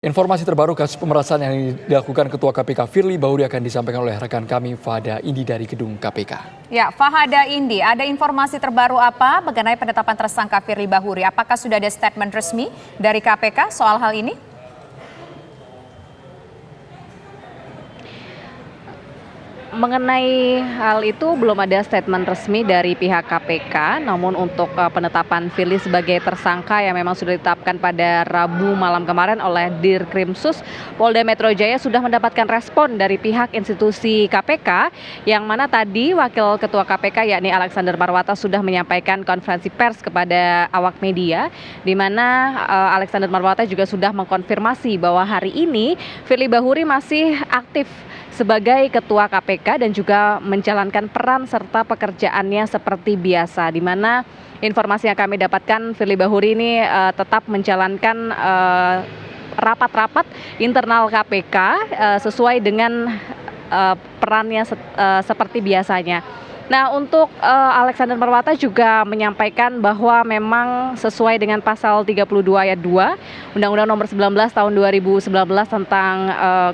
Informasi terbaru kasus pemerasan yang dilakukan Ketua KPK Firly Bahuri akan disampaikan oleh rekan kami Fahada Indi dari gedung KPK. Ya, Fahada Indi, ada informasi terbaru apa mengenai penetapan tersangka Firly Bahuri? Apakah sudah ada statement resmi dari KPK soal hal ini? Mengenai hal itu belum ada statement resmi dari pihak KPK, namun untuk penetapan Firly sebagai tersangka yang memang sudah ditetapkan pada Rabu malam kemarin oleh Dirkrimsus Polda Metro Jaya sudah mendapatkan respon dari pihak institusi KPK, yang mana tadi Wakil Ketua KPK yakni Alexander Marwata sudah menyampaikan konferensi pers kepada awak media, di mana Alexander Marwata juga sudah mengkonfirmasi bahwa hari ini Firly Bahuri masih aktif sebagai Ketua KPK dan juga menjalankan peran serta pekerjaannya seperti biasa, di mana informasi yang kami dapatkan Firly Bahuri ini tetap menjalankan rapat-rapat internal KPK sesuai dengan perannya seperti biasanya. Nah, untuk Alexander Marwata juga menyampaikan bahwa memang sesuai dengan pasal 32 ayat 2 Undang-Undang Nomor 19 Tahun 2019 tentang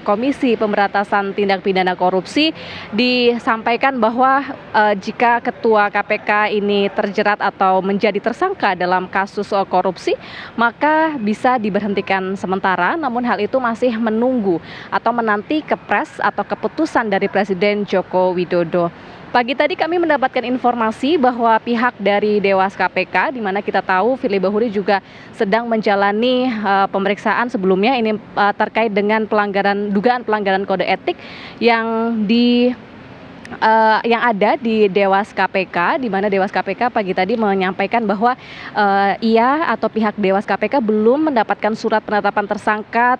Komisi Pemberantasan Tindak Pidana Korupsi, disampaikan bahwa jika Ketua KPK ini terjerat atau menjadi tersangka dalam kasus korupsi, maka bisa diberhentikan sementara, namun hal itu masih menunggu atau menanti kepres atau keputusan dari Presiden Joko Widodo. Pagi tadi kami mendapatkan informasi bahwa pihak dari Dewas KPK, di mana kita tahu Firly Bahuri juga sedang menjalani pemeriksaan sebelumnya ini terkait dengan dugaan pelanggaran kode etik yang ada di Dewas KPK, di mana Dewas KPK pagi tadi menyampaikan bahwa ia atau pihak Dewas KPK belum mendapatkan surat penetapan tersangka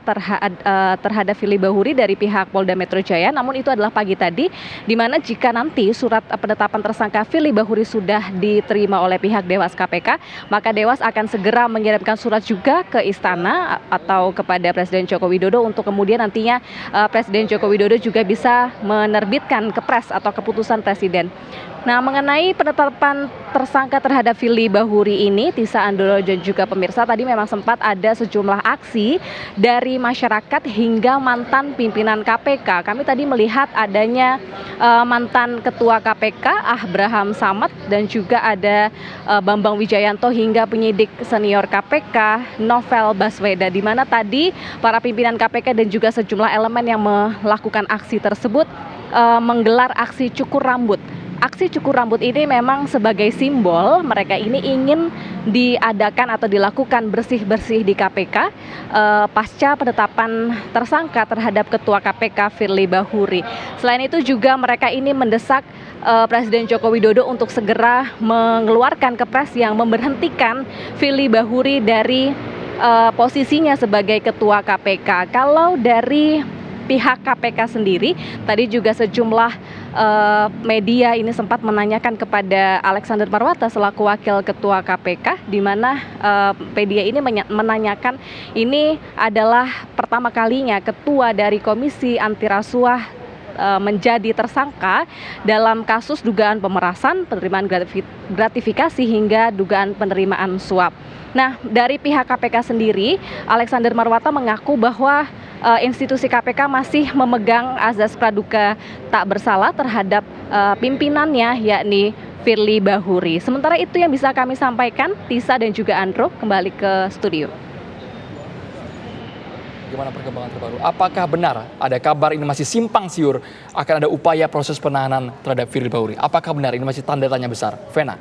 terhadap Firly Bahuri dari pihak Polda Metro Jaya. Namun itu adalah pagi tadi, di mana jika nanti surat penetapan tersangka Firly Bahuri sudah diterima oleh pihak Dewas KPK, maka Dewas akan segera mengirimkan surat juga ke Istana atau kepada Presiden Joko Widodo untuk kemudian nantinya Presiden Joko Widodo juga bisa menerbitkan kepres atau keputusan Presiden. Nah, mengenai penetapan tersangka terhadap Firly Bahuri ini, Tisa, Andoro dan juga pemirsa, tadi memang sempat ada sejumlah aksi dari masyarakat hingga mantan pimpinan KPK. Kami tadi melihat adanya mantan Ketua KPK Abraham Samad dan juga ada Bambang Wijayanto hingga penyidik senior KPK Novel Baswedan, di mana tadi para pimpinan KPK dan juga sejumlah elemen yang melakukan aksi tersebut menggelar aksi cukur rambut. Aksi cukur rambut ini memang sebagai simbol mereka ini ingin diadakan atau dilakukan bersih-bersih di KPK pasca penetapan tersangka terhadap Ketua KPK Firly Bahuri. Selain itu juga mereka ini mendesak Presiden Joko Widodo untuk segera mengeluarkan kepres yang memberhentikan Firly Bahuri dari posisinya sebagai Ketua KPK. Kalau dari pihak KPK sendiri, tadi juga sejumlah media ini sempat menanyakan kepada Alexander Marwata selaku Wakil Ketua KPK, di mana media ini menanyakan ini adalah pertama kalinya Ketua dari Komisi Anti Rasuah menjadi tersangka dalam kasus dugaan pemerasan, penerimaan gratifikasi hingga dugaan penerimaan suap. Nah, dari pihak KPK sendiri, Alexander Marwata mengaku bahwa institusi KPK masih memegang azas praduga tak bersalah terhadap pimpinannya yakni Firly Bahuri. Sementara itu yang bisa kami sampaikan, Tisa dan juga Andro, kembali ke studio. Bagaimana perkembangan terbaru? Apakah benar ada kabar ini masih simpang siur akan ada upaya proses penahanan terhadap Firly Bahuri? Apakah benar ini masih tanda tanya besar? Vena.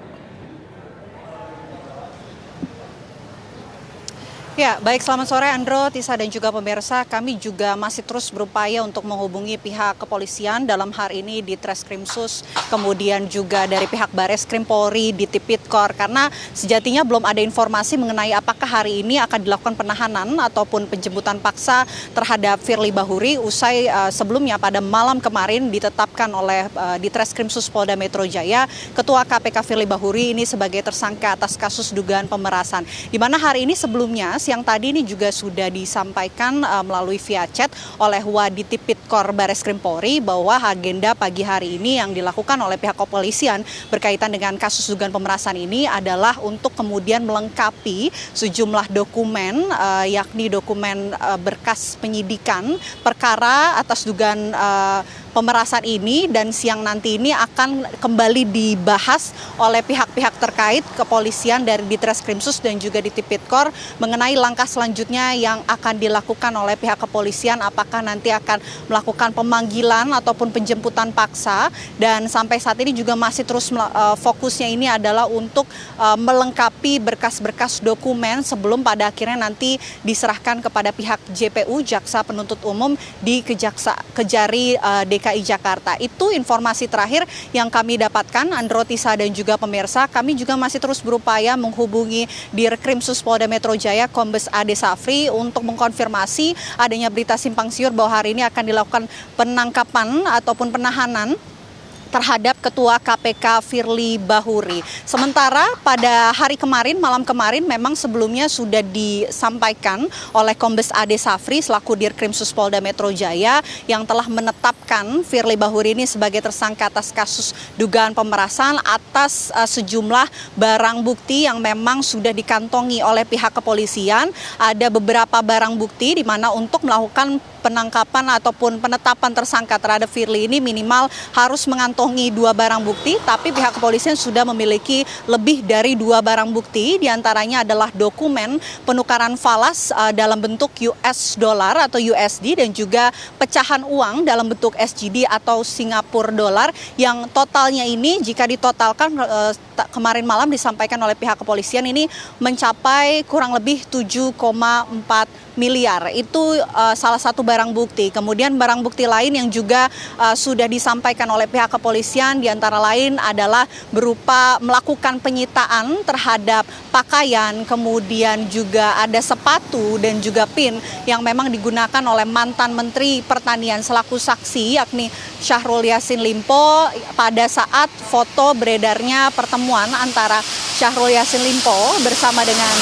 Ya, baik, selamat sore Andro, Tisa dan juga pemirsa. Kami juga masih terus berupaya untuk menghubungi pihak kepolisian dalam hari ini di Treskrimsus, kemudian juga dari pihak Bareskrim Polri di Tipikor, karena sejatinya belum ada informasi mengenai apakah hari ini akan dilakukan penahanan ataupun penjemputan paksa terhadap Firly Bahuri usai sebelumnya pada malam kemarin ditetapkan oleh di Treskrimsus Polda Metro Jaya Ketua KPK Firly Bahuri ini sebagai tersangka atas kasus dugaan pemerasan. Di mana hari ini sebelumnya siang tadi ini juga sudah disampaikan melalui via chat oleh Wadid Tipikor Bareskrim Polri bahwa agenda pagi hari ini yang dilakukan oleh pihak kepolisian berkaitan dengan kasus dugaan pemerasan ini adalah untuk kemudian melengkapi sejumlah dokumen, yakni dokumen berkas penyidikan perkara atas dugaan pemerasan ini, dan siang nanti ini akan kembali dibahas oleh pihak-pihak terkait kepolisian dari Ditreskrimsus dan juga di Tipikor mengenai langkah selanjutnya yang akan dilakukan oleh pihak kepolisian, apakah nanti akan melakukan pemanggilan ataupun penjemputan paksa, dan sampai saat ini juga masih terus fokusnya ini adalah untuk melengkapi berkas-berkas dokumen sebelum pada akhirnya nanti diserahkan kepada pihak JPU, Jaksa Penuntut Umum di Kejari DKI Jakarta. Itu informasi terakhir yang kami dapatkan, Andro, Tisa, dan juga pemirsa. Kami juga masih terus berupaya menghubungi Dirkrimsus Polda Metro Jaya Kombes Ade Safri untuk mengkonfirmasi adanya berita simpang siur bahwa hari ini akan dilakukan penangkapan ataupun penahanan terhadap Ketua KPK Firly Bahuri. Sementara pada hari kemarin, malam kemarin memang sebelumnya sudah disampaikan oleh Kombes Ade Safri selaku Dirkrimsus Polda Metro Jaya yang telah menetapkan Firly Bahuri ini sebagai tersangka atas kasus dugaan pemerasan atas sejumlah barang bukti yang memang sudah dikantongi oleh pihak kepolisian. Ada beberapa barang bukti di mana untuk melakukan penangkapan ataupun penetapan tersangka terhadap Firly ini minimal harus mengantongi 2 barang bukti, tapi pihak kepolisian sudah memiliki lebih dari 2 barang bukti, diantaranya adalah dokumen penukaran falas dalam bentuk US dollar atau USD dan juga pecahan uang dalam bentuk SGD atau Singapura dollar yang totalnya ini jika ditotalkan kemarin malam disampaikan oleh pihak kepolisian ini mencapai kurang lebih 7,4 miliar. Itu salah satu barang bukti. Kemudian barang bukti lain yang juga sudah disampaikan oleh pihak kepolisian diantara lain adalah berupa melakukan penyitaan terhadap pakaian, kemudian juga ada sepatu dan juga pin yang memang digunakan oleh mantan Menteri Pertanian selaku saksi, yakni Syahrul Yassin Limpo pada saat foto beredarnya pertemuan antara Syahrul Yassin Limpo bersama dengan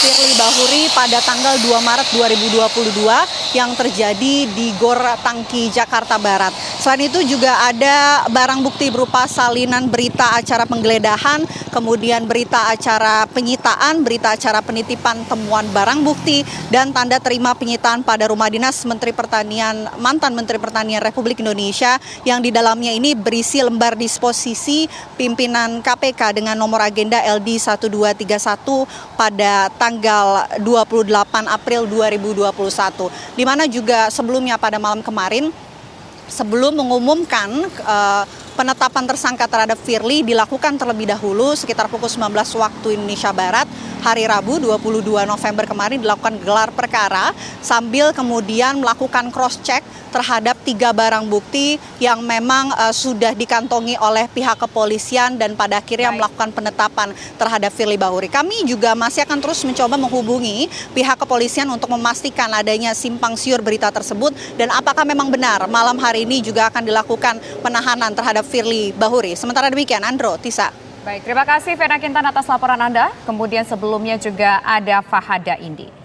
Firly Bahuri pada tanggal 2 Maret 2022 yang terjadi di Gor Tangki, Jakarta Barat. Selain itu juga ada barang bukti berupa salinan berita acara penggeledahan, kemudian berita acara penyitaan, berita acara penitipan temuan barang bukti, dan tanda terima penyitaan pada rumah dinas Menteri Pertanian, mantan Menteri Pertanian Republik Indonesia, yang di dalamnya ini berisi lembar disposisi pimpinan KPK dengan nomor agenda LD 1231 pada tanggal 28 April 2021. Di mana juga sebelumnya pada malam kemarin, sebelum mengumumkan penetapan tersangka terhadap Firly dilakukan terlebih dahulu sekitar pukul 19 waktu Indonesia Barat, hari Rabu 22 November kemarin dilakukan gelar perkara sambil kemudian melakukan cross-check terhadap 3 barang bukti yang memang sudah dikantongi oleh pihak kepolisian dan pada akhirnya melakukan penetapan terhadap Firly Bahuri. Kami juga masih akan terus mencoba menghubungi pihak kepolisian untuk memastikan adanya simpang siur berita tersebut dan apakah memang benar malam hari ini juga akan dilakukan penahanan terhadap Firly Bahuri. Sementara demikian, Andro, Tisa. Baik, terima kasih Vena Kintan atas laporan Anda. Kemudian sebelumnya juga ada Fahada Indi.